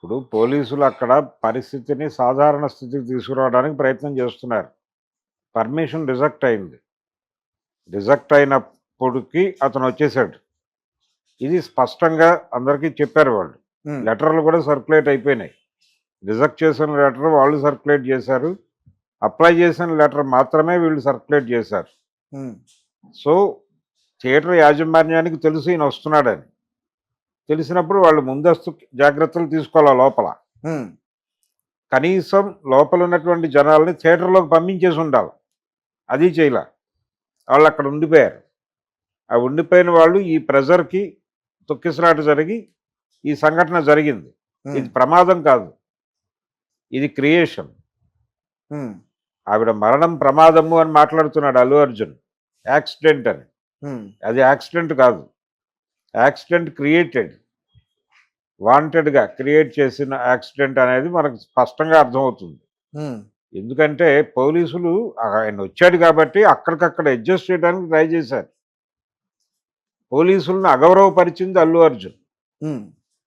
ఇప్పుడు పోలీసులు అక్కడ పరిస్థితిని సాధారణ స్థితికి తీసుకురావడానికి ప్రయత్నం చేస్తున్నారు. పర్మిషన్ రిజెక్ట్ అయింది. రిజెక్ట్ అయినప్పటికి అతనొచ్చేసాడు. ఇది స్పష్టంగా అందరికీ చెప్పారు వాళ్ళు. హ్మ్. లెటర్‌లు కూడా సర్క్యులేట్ అయిపోయినాయి. రిజెక్ట్ చేసిన లెటర్ వాళ్ళు సర్క్యులేట్ చేశారు. అప్లై చేసిన లెటర్ మాత్రమే వీళ్ళు సర్క్యులేట్ చేశారు. హ్మ్. సో, థియేటర్ యాజమాన్యానికి తెలుసు ఈయన వస్తున్నాడని. తెలిసినప్పుడు వాళ్ళు ముందస్తు జాగ్రత్తలు తీసుకోవాలా లోపల. హ్మ్. కనీసం లోపల ఉన్నటువంటి జనాల్ని థియేటర్‌లోకి పంపించేసి ఉండాలి. అది చేయలా. వాళ్ళక్కడ ఉండిపోయారు. ఆ ఉండిపోయిన వాళ్ళు ఈ ప్రెజర్‌కి తొక్కిసలాట జరిగి ఈ సంఘటన జరిగింది. హ్మ్. ఇది ప్రమాదం కాదు. ఇది క్రియేషన్. హ్మ్. ఆవిడ మరణం ప్రమాదము అని మాట్లాడుతున్నాడు అల్లు అర్జున్. యాక్సిడెంట్ అని. హ్మ్. అది యాక్సిడెంట్ కాదు. Accident created. వాంటెడ్‌గా క్రియేట్ చేసిన యాక్సిడెంట్ అనేది మనకు స్పష్టంగా అర్థమవుతుంది. హ్మ్. ఎందుకంటే పోలీసులు ఆయనొచ్చాడు కాబట్టి అక్కడికక్కడ అడ్జస్ట్ చేయడానికి ట్రై చేశారు. పోలీసులను అగౌరవపరిచింది అల్లు అర్జున్. హ్మ్.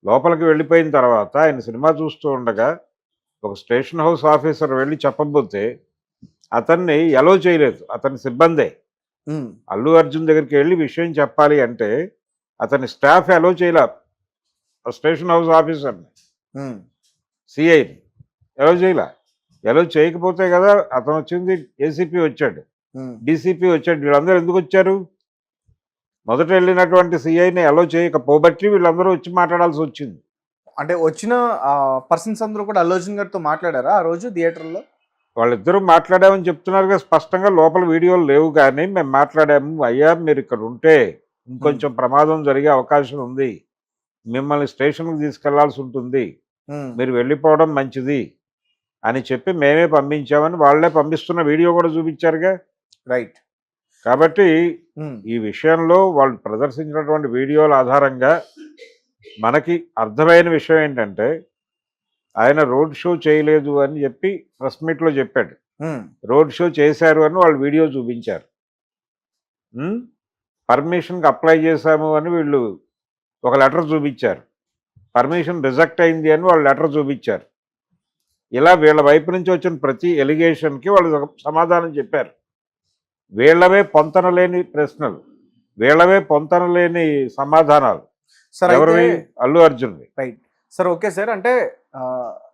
లోపలికి వెళ్ళిపోయిన తర్వాత ఆయన సినిమా చూస్తూ ఉండగా ఒక స్టేషన్ హౌస్ ఆఫీసర్ వెళ్ళి చెప్పబోతే అతన్ని ఎలో చేయలేదు. అతని సిబ్బందే. హ్మ్. అల్లు అర్జున్ దగ్గరికి వెళ్ళి విషయం చెప్పాలి అంటే అతని స్టాఫ్ ఎలో చేయలా. ఆ స్టేషన్ హౌస్ ఆఫీసర్‌ని, హ్మ్. సీఐని ఎలో చేయలా. ఎలో చేయకపోతే కదా అతనొచ్చింది. ఏసీపీ వచ్చాడు. హ్మ్. డీసీపీ వచ్చాడు. వీళ్ళందరూ ఎందుకొచ్చారు? మొదట వెళ్ళినటువంటి సీఐని ఎలో చేయకపోబట్టి వీళ్ళందరూ వచ్చి మాట్లాడాల్సొచ్చింది. అంటే వచ్చిన పర్సన్స్ అందరూ కూడా అల్లు అర్జున్ గారితో మాట్లాడారా ఆ రోజు థియేటర్‌లో? వాళ్ళిద్దరూ మాట్లాడామని చెప్తున్నారుగా స్పష్టంగా. లోపల వీడియోలు లేవు గానీ మేము మాట్లాడాము. అయ్యా మీరిక్కడుంటే హ్మ్. ఇంకొంచెం ప్రమాదం జరిగే అవకాశం ఉంది. మిమ్మల్ని స్టేషన్‌కి తీసుకెళ్లాల్సుంటుంది. హ్మ్. మీరు వెళ్ళిపోవడం మంచిది అని చెప్పి మేమే పంపించామని వాళ్ళే పంపిస్తున్న వీడియో కూడా చూపించారుగా. రైట్. కాబట్టి హ్మ్. ఈ విషయంలో వాళ్ళు ప్రదర్శించినటువంటి వీడియోల ఆధారంగా మనకి అర్థమైన విషయం ఏంటంటే ఆయన రోడ్ షో చేయలేదు అని చెప్పి ప్రెస్ మీట్‌లో చెప్పాడు. హ్మ్. రోడ్ షో చేశారు అని వాళ్ళు వీడియో చూపించారు. హ్మ్. పర్మిషన్‌కి అప్లై చేశాము అని వీళ్ళు ఒక లెటర్ చూపించారు. పర్మిషన్ రిజెక్ట్ అయింది అని వాళ్ళు లెటర్ చూపించారు. ఇలా వీళ్ళ వైపు నుంచి వచ్చిన ప్రతి ఎలిగేషన్‌కి వాళ్ళు సమాధానం చెప్పారు. వీళ్ళవే పొంతన లేని ప్రశ్నలు. వీళ్ళవే పొంతన లేని సమాధానాలు. సార్ అయితే ఎవరివి? అల్లు అర్జున్‌వి. రైట్. Sir okay sir. అంటే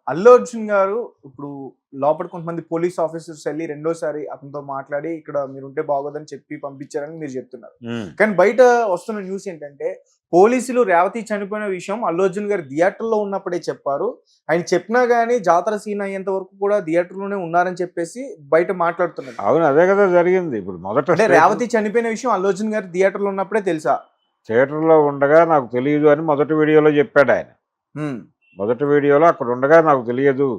అల్లు అర్జున్ గారు ఇప్పుడు లోపల కొంతమంది పోలీస్ ఆఫీసర్స్ ఎళ్లి రెండోసారి అతనితో మాట్లాడి ఇక్కడ మీరుంటే బాగోదని చెప్పి పంపించారని మీరు చెప్తున్నారు. హ్మ్. కానీ బయట వస్తున్న న్యూస్ ఏంటంటే పోలీసులు రేవతి చనిపోయిన విషయం అల్లు అర్జున్ గారు థియేటర్‌లో ఉన్నప్పుడే చెప్పారు. ఆయన చెప్పినా గాని జాతర సీన్ అయ్యేంత వరకు కూడా థియేటర్‌లోనే ఉన్నారని చెప్పేసి బయట మాట్లాడుతున్నారు. అవును. అదే కదా జరిగింది. ఇప్పుడు మొదట అంటే స్టేషన్ రేవతి చనిపోయిన విషయం అల్లు అర్జున్ గారు థియేటర్‌లో ఉన్నప్పుడే తెలుసా? థియేటర్‌లో ఉండగా నాకు తెలీదు అని మొదటి వీడియోలో చెప్పాడాయన. హ్మ్. మొదటి వీడియోలో అక్కడ ఉండగా నాకు తెలియదు.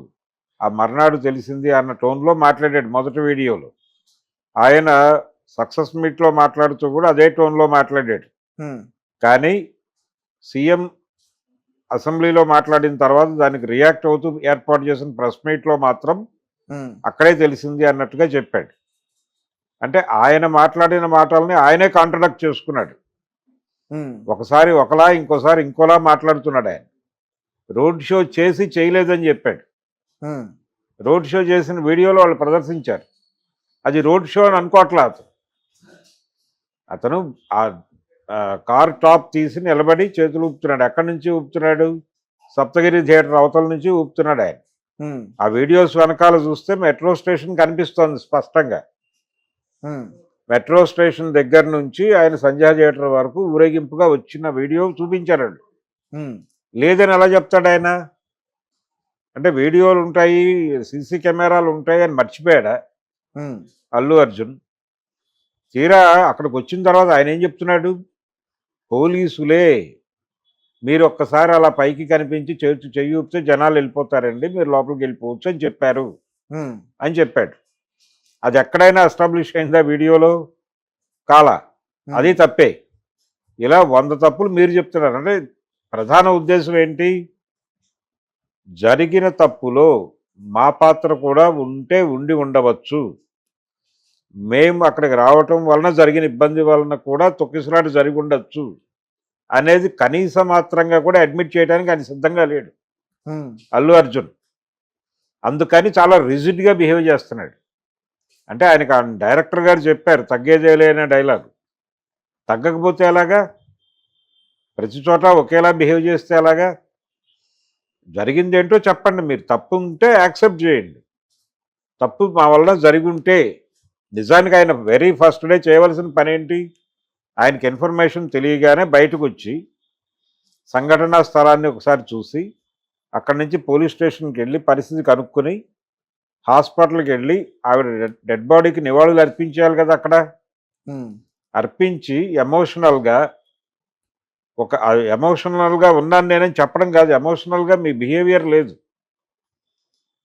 ఆ మర్నాడు తెలిసింది అన్న టోన్‌లో మాట్లాడాడు మొదటి వీడియోలో. ఆయన సక్సెస్ మీట్‌లో మాట్లాడుతూ కూడా అదే టోన్‌లో మాట్లాడాడు. హ్మ్. కానీ సీఎం అసెంబ్లీలో మాట్లాడిన తర్వాత దానికి రియాక్ట్ అవుతూ ఏర్పాటు చేసిన ప్రెస్ మీట్‌లో మాత్రం హ్మ్. అక్కడే తెలిసింది అన్నట్టుగా చెప్పాడు. అంటే ఆయన మాట్లాడిన మాటల్ని ఆయనే కాంట్రడిక్ట్ చేసుకున్నాడు. హ్మ్. ఒకసారి ఒకలా, ఇంకోసారి ఇంకోలా మాట్లాడుతున్నాడాయన. రోడ్ షో చేసి చేయలేదని చెప్పాడు. హ్మ్. రోడ్ షో చేసిన వీడియోలో వాళ్ళు ప్రదర్శించారు. అది రోడ్ షో అని అనుకోవట్లా అతను. అతను కార్ టాప్ తీసి నిలబడి చేతులు ఊపుతున్నాడు. ఎక్కడి నుంచి ఊపుతున్నాడు? సప్తగిరి థియేటర్ అవతల నుంచి ఊపుతున్నాడు ఆయన. హ్మ్. ఆ వీడియోస్ వెనకాల చూస్తే మెట్రో స్టేషన్ కనిపిస్తోంది స్పష్టంగా. హ్మ్. మెట్రో స్టేషన్ దగ్గర నుంచి ఆయన సంధ్యా థియేటర్ వరకు ఊరేగింపుగా వచ్చిన వీడియో చూపించారండి. హ్మ్. లేదని ఎలా చెప్తాడాయన? అంటే వీడియోలుంటాయి, సీసీ కెమెరాలుంటాయి అని మర్చిపోయాడా హ్మ్. అల్లు అర్జున్? తీరా అక్కడికొచ్చిన తర్వాత ఆయనేం చెప్తున్నాడు? పోలీసులే మీరొక్కసారి అలా పైకి కనిపించి చెయ్యి ఊపితే జనాలెళ్ళిపోతారండి. మీరు లోపలికెళ్ళిపోవచ్చు అని చెప్పారు హ్మ్. అని చెప్పాడు. అది ఎక్కడైనా ఎస్టాబ్లిష్ అయిందా వీడియోలో? కాలా. హ్మ్. అది తప్పే. ఇలా 100 తప్పులు మీరు చెప్తున్నారు. అంటే ప్రధాన ఉద్దేశ్యం ఏంటి? జరిగిన తప్పులో మా పాత్ర కూడా ఉండి ఉండవచ్చు. మేము అక్కడికి రావటం వలన జరిగిన ఇబ్బంది వలన కూడా తొక్కిసలాట జరిగుండొచ్చు అనేది కనీస మాత్రంగా కూడా అడ్మిట్ చేయడానికి ఆయన సిద్ధంగా లేడు. ఉమ్, అల్లు అర్జున్. అందుకని చాలా రిజిడ్గా బిహేవ్ చేస్తున్నాడు. అంటే ఆయనకు ఆ డైరెక్టర్ గారు చెప్పారు తగ్గేదేలే అనే డైలాగ్. తగ్గకపోతే ఎలాగా? ప్రతి చోట ఒకేలా బిహేవ్ చేస్తే ఎలాగా? జరిగిందేంటో చెప్పండి. మీరు తప్పు ఉంటే యాక్సెప్ట్ చేయండి. తప్పు మా వల్ల జరిగి ఉంటే నిజానికి ఆయన వెరీ ఫస్ట్ డే చేయవలసిన పనేంటి? ఆయనకి ఇన్ఫర్మేషన్ తెలియగానే బయటకు వచ్చి సంఘటనా స్థలాన్ని ఒకసారి చూసి అక్కడి నుంచి పోలీస్ స్టేషన్కి వెళ్ళి పరిస్థితి కనుక్కొని హాస్పిటల్కి వెళ్ళి ఆవిడ డెడ్ బాడీకి నివాళులు అర్పించేయాలి కదా అక్కడ. ఉమ్, అర్పించి ఎమోషనల్గా ఎమోషనల్గా ఉన్నాను నేనని చెప్పడం కాదు, ఎమోషనల్గా మీ బిహేవియర్ లేదు.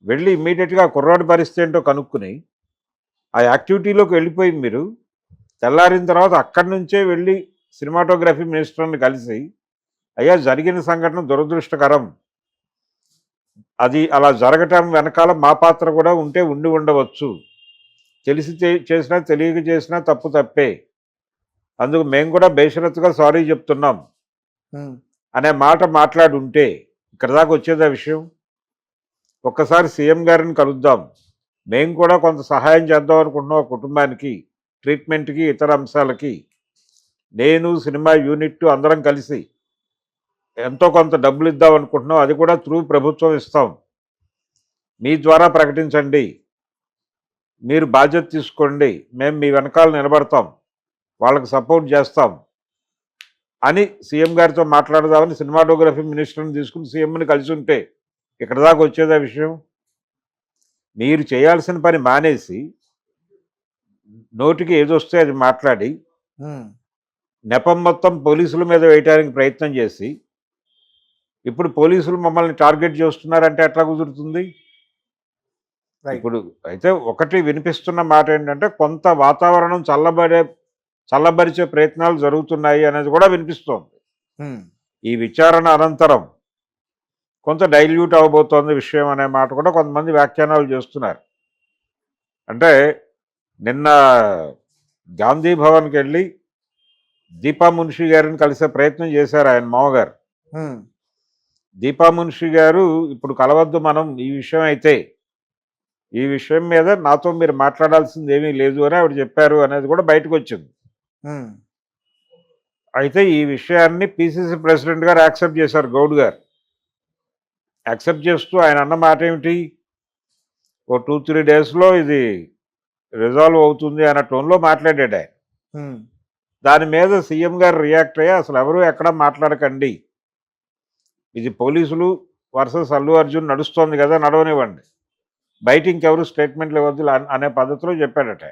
వెళ్ళి ఇమ్మీడియట్గా కుర్రాడి పరిస్థితి ఏంటో కనుక్కుని ఆ యాక్టివిటీలోకి వెళ్ళిపోయి మీరు తెల్లారిన తర్వాత అక్కడి నుంచే వెళ్ళి సినిమాటోగ్రఫీ మినిస్టర్ని కలిసి అయ్యా జరిగిన సంఘటన దురదృష్టకరం, అది అలా జరగటం వెనకాల మా పాత్ర కూడా ఉండి ఉండవచ్చు, తెలిసి చేసినా తెలియక చేసినా తప్పు తప్పే, అందుకు మేము కూడా బేషరతుగా సారీ చెప్తున్నాం ఉమ్, అనే మాట మాట్లాడి ఉంటే ఇక్కడ దాకా వచ్చేదా విషయం? ఒక్కసారి సీఎం గారిని కలుద్దాం, మేము కూడా కొంత సహాయం చేద్దాం అనుకుంటున్నాం ఆ కుటుంబానికి, ట్రీట్మెంట్కి ఇతర అంశాలకి, నేను సినిమా యూనిట్ అందరం కలిసి ఎంతో కొంత డబ్బులు ఇద్దాం అనుకుంటున్నాం, అది కూడా త్రూ ప్రభుత్వం ఇస్తాం, మీ ద్వారా ప్రకటించండి, మీరు బాధ్యత తీసుకోండి, మేము మీ వెనకాల నిలబడతాం, వాళ్ళకి సపోర్ట్ చేస్తాం అని సీఎం గారితో మాట్లాడదామని సినిమాటోగ్రఫీ మినిస్టర్ని తీసుకుని సీఎంని కలిసి ఉంటే ఇక్కడ దాకా వచ్చేదా విషయం? మీరు చేయాల్సిన పని మానేసి నోటికి ఏదొస్తే అది మాట్లాడి ఉమ్, నెపం మొత్తం పోలీసుల మీద వేయడానికి ప్రయత్నం చేసి ఇప్పుడు పోలీసులు మమ్మల్ని టార్గెట్ చేస్తున్నారంటే ఎట్లా కుదురుతుంది? రైట్. ఇప్పుడు అయితే ఒకటి వినిపిస్తున్న మాట ఏంటంటే కొంత వాతావరణం చల్లబరిచే ప్రయత్నాలు జరుగుతున్నాయి అనేది కూడా వినిపిస్తోంది. ఉమ్, ఈ విచారణ అనంతరం కొంత డైల్యూట్ అవబోతోంది విషయం అనే మాట కూడా కొంతమంది వ్యాఖ్యానాలు చేస్తున్నారు. అంటే నిన్న గాంధీ భవన్కి వెళ్ళి దీపా మున్షి గారిని కలిసే ప్రయత్నం చేశారు ఆయన మామగారు. ఉమ్, దీపా మున్షి గారు ఇప్పుడు కలవద్దు మనం ఈ విషయం అయితే, ఈ విషయం మీద నాతో మీరు మాట్లాడాల్సింది ఏమీ లేదు అని ఆవిడ చెప్పారు అనేది కూడా బయటకు వచ్చింది. ఉమ్, అయితే ఈ విషయాన్ని పిసిసి ప్రెసిడెంట్ గారు యాక్సెప్ట్ చేశారు, గౌడ్ గారు. యాక్సెప్ట్ చేస్తూ ఆయన అన్న మాట ఏమిటి, ఓ 2-3 డేస్లో ఇది రిజాల్వ్ అవుతుంది అన్న టోన్లో మాట్లాడాడు ఆయన. ఉమ్, దాని మీద సీఎం గారు రియాక్ట్ అయ్యి అసలు ఎవరు ఎక్కడ మాట్లాడకండి, ఇది పోలీసులు వర్సెస్ అల్లు అర్జున్ నడుస్తోంది కదా, నడవనివ్వండి, బయట ఇంకెవరు స్టేట్మెంట్లు ఇవ్వద్దు అనే పద్ధతిలో చెప్పాడట.